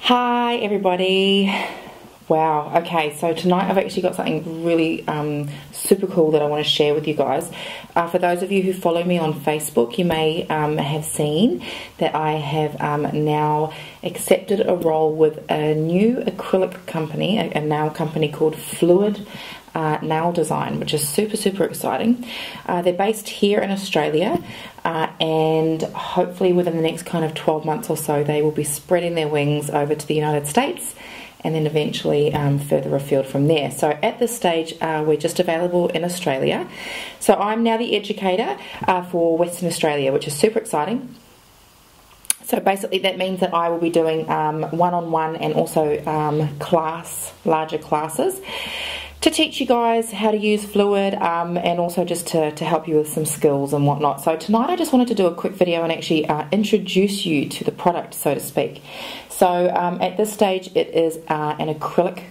Hi everybody. Wow, okay, so tonight I've actually got something really super cool that I want to share with you guys. For those of you who follow me on Facebook, you may have seen that I have now accepted a role with a new acrylic company, a nail company called Fluid Nail Design, which is super exciting. They're based here in Australia, and hopefully within the next kind of 12 months or so they will be spreading their wings over to the United States and then eventually further afield from there. So at this stage we're just available in Australia. So I'm now the educator for Western Australia, which is super exciting. So basically that means that I will be doing one-on-one and also larger classes to teach you guys how to use Fluid and also just to help you with some skills and whatnot. So tonight I just wanted to do a quick video and actually introduce you to the product, so to speak. So at this stage it is an acrylic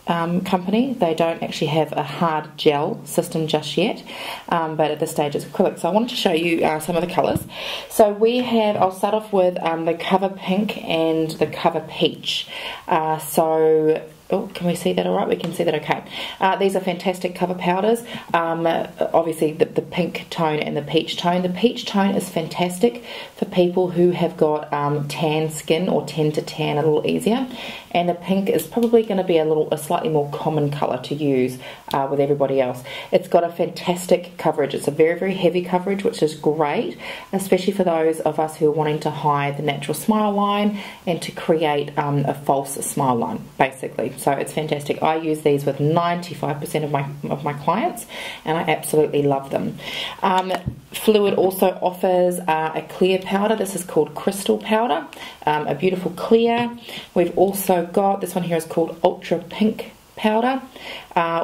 company. They don't actually have a hard gel system just yet, but at this stage it's acrylic. So I wanted to show you some of the colours. So we have, I'll start off with the cover pink and the cover peach. Oh, can we see that all right? We can see that okay. These are fantastic cover powders. Obviously the pink tone and the peach tone. The peach tone is fantastic for people who have got tan skin or tend to tan a little easier. And the pink is probably going to be a slightly more common colour to use with everybody else. It's got a fantastic coverage. It's a very heavy coverage, which is great, especially for those of us who are wanting to hide the natural smile line and to create a false smile line, basically. So it's fantastic. I use these with 95% of my clients, and I absolutely love them. Fluid also offers a clear powder. This is called crystal powder, a beautiful clear. We've also got, this one here is called ultra pink powder,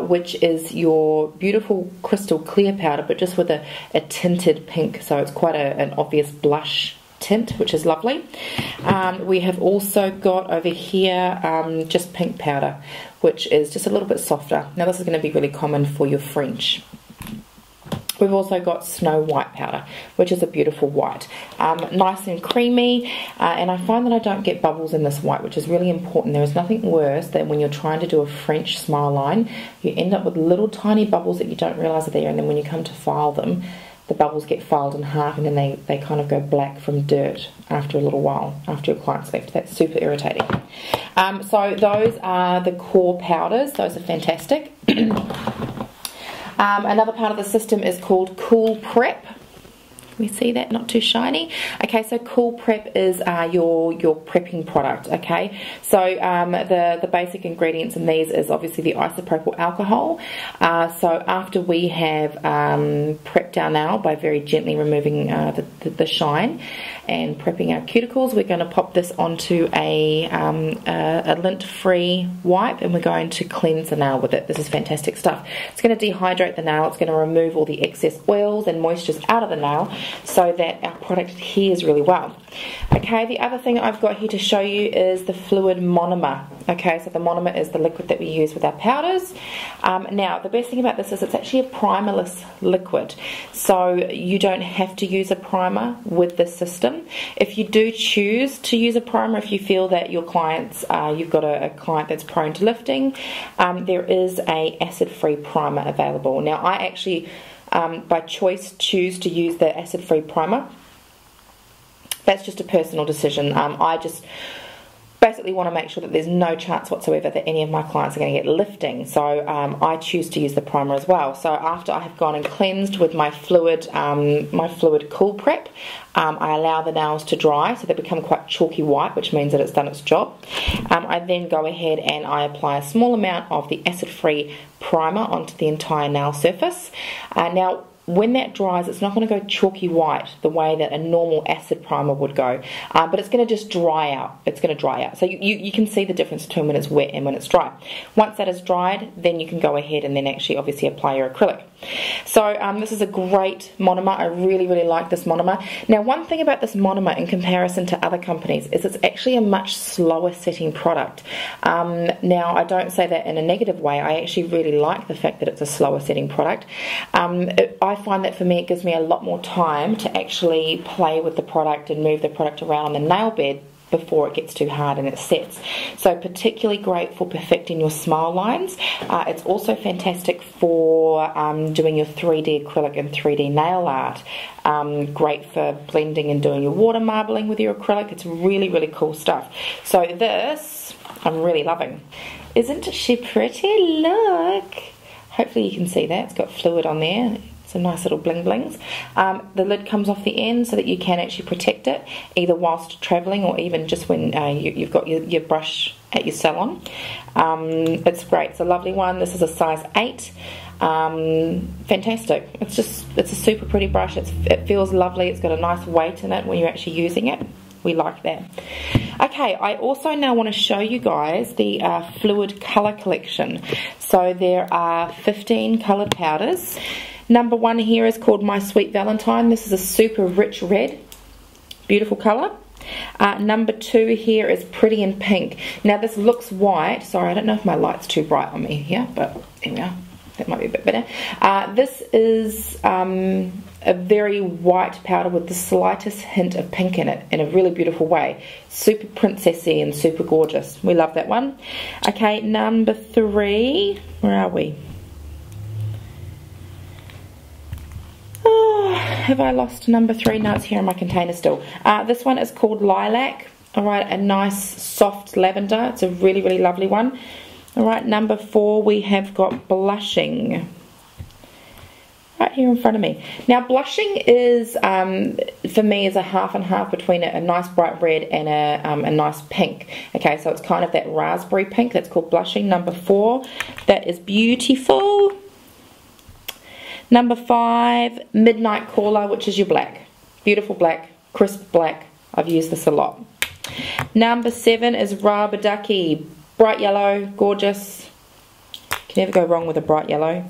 which is your beautiful crystal clear powder, but just with a tinted pink, so it's quite an obvious blush tint, which is lovely. We have also got over here just pink powder, which is just a little bit softer. Now this is going to be really common for your French. We've also got snow white powder, which is a beautiful white, nice and creamy, and I find that I don't get bubbles in this white, which is really important. There is nothing worse than when you're trying to do a French smile line, you end up with little tiny bubbles that you don't realise are there, and then when you come to file them, the bubbles get filed in half, and then they kind of go black from dirt after a little while, after your client's left. That's super irritating. So those are the core powders. Those are fantastic. Another part of the system is called Cool Prep. We see that, not too shiny. Okay, so Cool Prep is your prepping product. Okay, so the basic ingredients in these is obviously the isopropyl alcohol. So after we have prepped our nail by very gently removing the shine and prepping our cuticles, we're going to pop this onto a lint-free wipe, and we're going to cleanse the nail with it. This is fantastic stuff. It's going to dehydrate the nail. It's going to remove all the excess oils and moistures out of the nail, so that our product adheres really well. Okay, the other thing I've got here to show you is the Fluid monomer. Okay, so the monomer is the liquid that we use with our powders. Now, the best thing about this is it's actually a primerless liquid, so you don't have to use a primer with this system. If you do choose to use a primer, if you feel that your clients, you've got a client that's prone to lifting, there is a acid-free primer available. Now, I actually by choice choose to use the acid-free primer. That's just a personal decision. I just basically want to make sure that there's no chance whatsoever that any of my clients are going to get lifting, so I choose to use the primer as well. So after I have gone and cleansed with my Fluid Cool Prep, I allow the nails to dry so they become quite chalky white, which means that it's done its job. I then go ahead and I apply a small amount of the acid-free primer onto the entire nail surface. Now, when that dries, it's not going to go chalky white the way that a normal acid primer would go, but it's going to just dry out. It's going to dry out. So you can see the difference between when it's wet and when it's dry. Once that is dried, then you can go ahead and then actually obviously apply your acrylic. So this is a great monomer. I really like this monomer. Now, one thing about this monomer in comparison to other companies is it's actually a much slower setting product. Now, I don't say that in a negative way. I actually really like the fact that it's a slower setting product. I find that for me it gives me a lot more time to actually play with the product and move the product around on the nail bed before it gets too hard and it sets. So particularly great for perfecting your smile lines. It's also fantastic for doing your 3D acrylic and 3D nail art. Great for blending and doing your water marbling with your acrylic. It's really, really cool stuff. So this I'm really loving. Isn't she pretty? Look. Hopefully you can see that. It's got fluid on there. Some nice little bling blings. The lid comes off the end so that you can actually protect it, either whilst travelling or even just when you've got your brush at your salon. It's great. It's a lovely one. This is a size 8. Fantastic. It's a super pretty brush. It feels lovely. It's got a nice weight in it when you're actually using it. We like that. Okay, I also now want to show you guys the fluid colour collection. So there are 15 coloured powders. Number 1 here is called My Sweet Valentine. This is a super rich red. Beautiful colour. Number 2 here is Pretty in Pink. Now this looks white. Sorry, I don't know if my light's too bright on me here, but there we are. That might be a bit better. This is a very white powder with the slightest hint of pink in it in a really beautiful way. Super princessy and super gorgeous. We love that one. Okay, number 3. Where are we? Have I lost number 3? No, it's here in my container still. This one is called Lilac. Alright, a nice soft lavender. It's a really, really lovely one. Alright, number 4 we have got Blushing. Right here in front of me. Now blushing is, for me, is a half and half between a nice bright red and a nice pink. Okay, so it's kind of that raspberry pink. That's called Blushing. Number 4, that is beautiful. Number 5, Midnight Caller, which is your black. Beautiful black, crisp black. I've used this a lot. Number 7 is Rubber Ducky. Bright yellow, gorgeous. Can never go wrong with a bright yellow.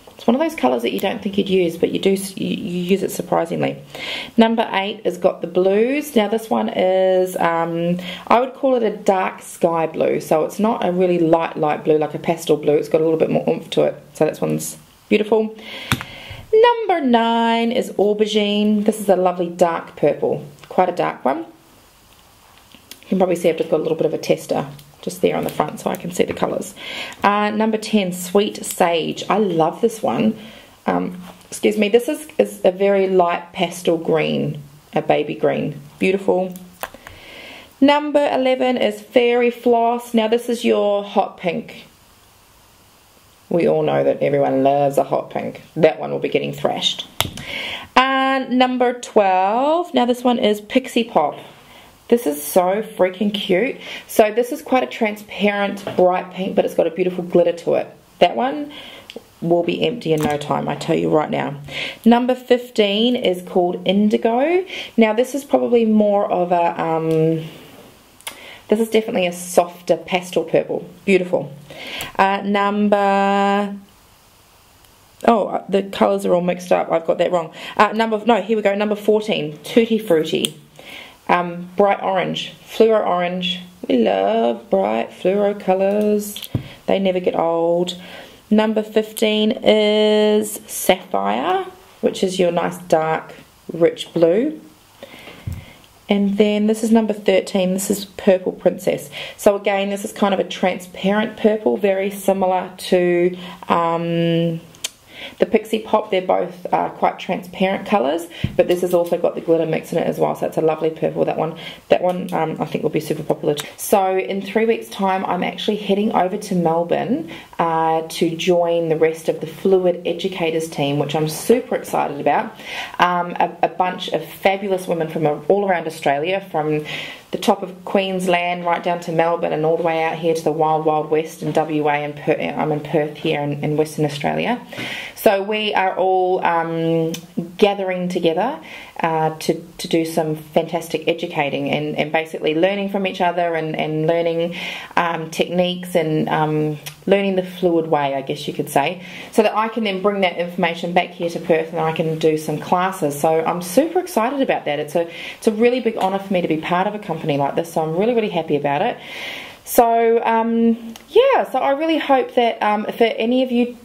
It's one of those colours that you don't think you'd use, but you use it surprisingly. Number 8 has got the blues. Now this one is, I would call it a dark sky blue. So it's not a really light blue like a pastel blue. It's got a little bit more oomph to it. So this one's beautiful. Number 9 is Aubergine. This is a lovely dark purple. Quite a dark one. You can probably see I've just got a little bit of a tester just there on the front so I can see the colours. Number 10, Sweet Sage. I love this one. Excuse me, this is a very light pastel green, a baby green. Beautiful. Number 11 is Fairy Floss. Now this is your hot pink. We all know that everyone loves a hot pink. That one will be getting thrashed. Number 12. Now this one is Pixie Pop. This is so freaking cute. So this is quite a transparent bright pink, but it's got a beautiful glitter to it. That one will be empty in no time, I tell you right now. Number 15 is called Indigo. Now this is probably more of a, this is definitely a softer pastel purple. Beautiful. Oh, the colours are all mixed up. I've got that wrong. Here we go. Number 14, Tutti Frutti. Bright orange, fluoro orange. We love bright fluoro colours. They never get old. Number 15 is Sapphire, which is your nice dark, rich blue. And then this is number 13. This is Purple Princess. So again, this is kind of a transparent purple, very similar to the Pixie Pop. They're both quite transparent colours, but this has also got the glitter mix in it as well, so it's a lovely purple. That one I think will be super popular. So in 3 weeks time I'm actually heading over to Melbourne to join the rest of the Fluid Educators team, which I'm super excited about. A bunch of fabulous women from all around Australia, from the top of Queensland right down to Melbourne and all the way out here to the wild west in WA, and I'm in Perth here in Western Australia. So we are all gathering together to do some fantastic educating and basically learning from each other and learning techniques and learning the fluid way, I guess you could say, so that I can then bring that information back here to Perth and I can do some classes. So I'm super excited about that. It's a really big honour for me to be part of a company like this, so I'm really happy about it. So yeah, so I really hope that for any of you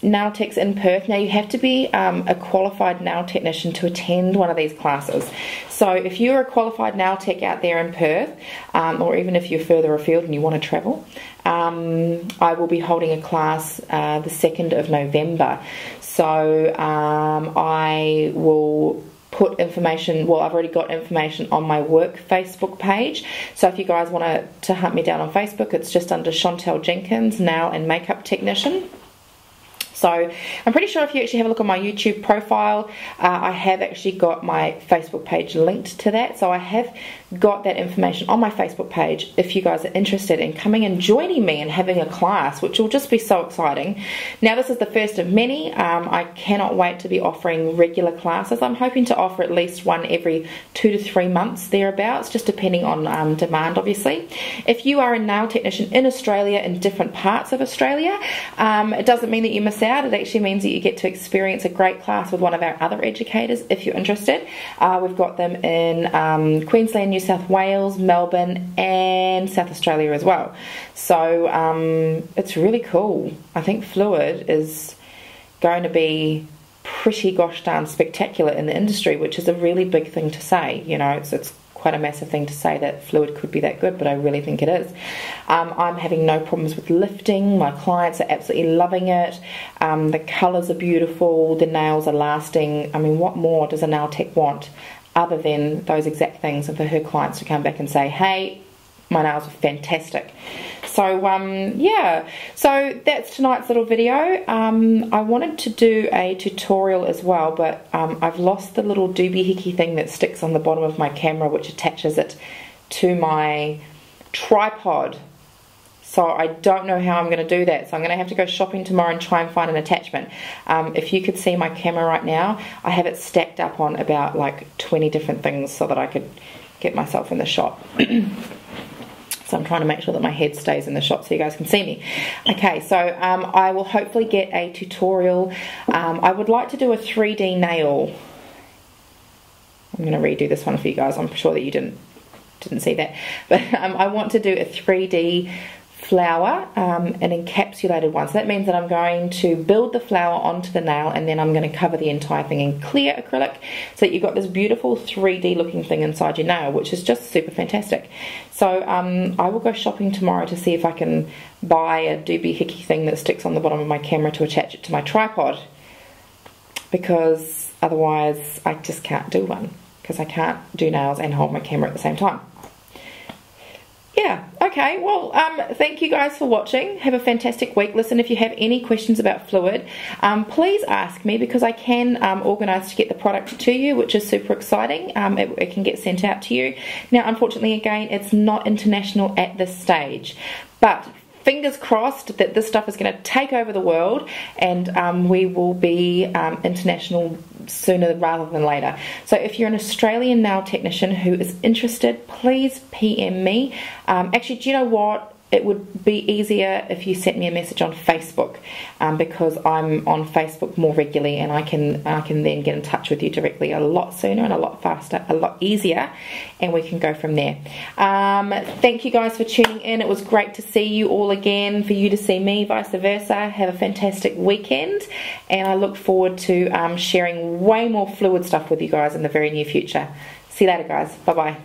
nail techs in Perth. Now you have to be a qualified nail technician to attend one of these classes. So if you're a qualified nail tech out there in Perth, or even if you're further afield and you want to travel, I will be holding a class the 2nd of November. So I will put information, well, I've already got information on my work Facebook page. So if you guys want to hunt me down on Facebook, it's just under Chantel Jenkins, Nail and Makeup Technician. So I'm pretty sure if you actually have a look on my YouTube profile, I have actually got my Facebook page linked to that. So I have got that information on my Facebook page if you guys are interested in coming and joining me and having a class, which will just be so exciting. Now this is the first of many. I cannot wait to be offering regular classes. I'm hoping to offer at least one every 2 to 3 months thereabouts, just depending on demand obviously. If you are a nail technician in Australia, in different parts of Australia, it doesn't mean that you miss out. It actually means that you get to experience a great class with one of our other educators if you're interested. We've got them in Queensland, New South Wales, Melbourne and South Australia as well. So it's really cool. I think Fluid is going to be pretty gosh darn spectacular in the industry, which is a really big thing to say. You know, it's quite a massive thing to say that Fluid could be that good, but I really think it is. I'm having no problems with lifting. My clients are absolutely loving it. The colours are beautiful. The nails are lasting. I mean, what more does a nail tech want other than those exact things, and for her clients to come back and say, hey, my nails are fantastic. So yeah, so that's tonight's little video. I wanted to do a tutorial as well, but I've lost the little doohickey thing that sticks on the bottom of my camera, which attaches it to my tripod. So I don't know how I'm going to do that. So I'm going to have to go shopping tomorrow and try and find an attachment. If you could see my camera right now, I have it stacked up on about like 20 different things so that I could get myself in the shot. So I'm trying to make sure that my head stays in the shot so you guys can see me. Okay, so I will hopefully get a tutorial. I would like to do a 3D nail. I'm going to redo this one for you guys. I'm sure that you didn't see that. But I want to do a 3D flower, an encapsulated one. So that means that I'm going to build the flower onto the nail, and then I'm going to cover the entire thing in clear acrylic so that you've got this beautiful 3D looking thing inside your nail, which is just super fantastic. So I will go shopping tomorrow to see if I can buy a doohickey thing that sticks on the bottom of my camera to attach it to my tripod, because otherwise I just can't do one, because I can't do nails and hold my camera at the same time. Yeah, okay, well, thank you guys for watching. Have a fantastic week. Listen, if you have any questions about Fluid, please ask me, because I can organise to get the product to you, which is super exciting. It can get sent out to you. Now, unfortunately, again, it's not international at this stage, but fingers crossed that this stuff is going to take over the world, and we will be international sooner rather than later. So if you're an Australian nail technician who is interested, please PM me. Actually, do you know what? It would be easier if you sent me a message on Facebook, because I'm on Facebook more regularly, and I can then get in touch with you directly a lot sooner and a lot faster, a lot easier, and we can go from there. Thank you guys for tuning in. It was great to see you all again, for you to see me, vice versa. Have a fantastic weekend, and I look forward to sharing way more Fluid stuff with you guys in the very near future. See you later, guys. Bye bye.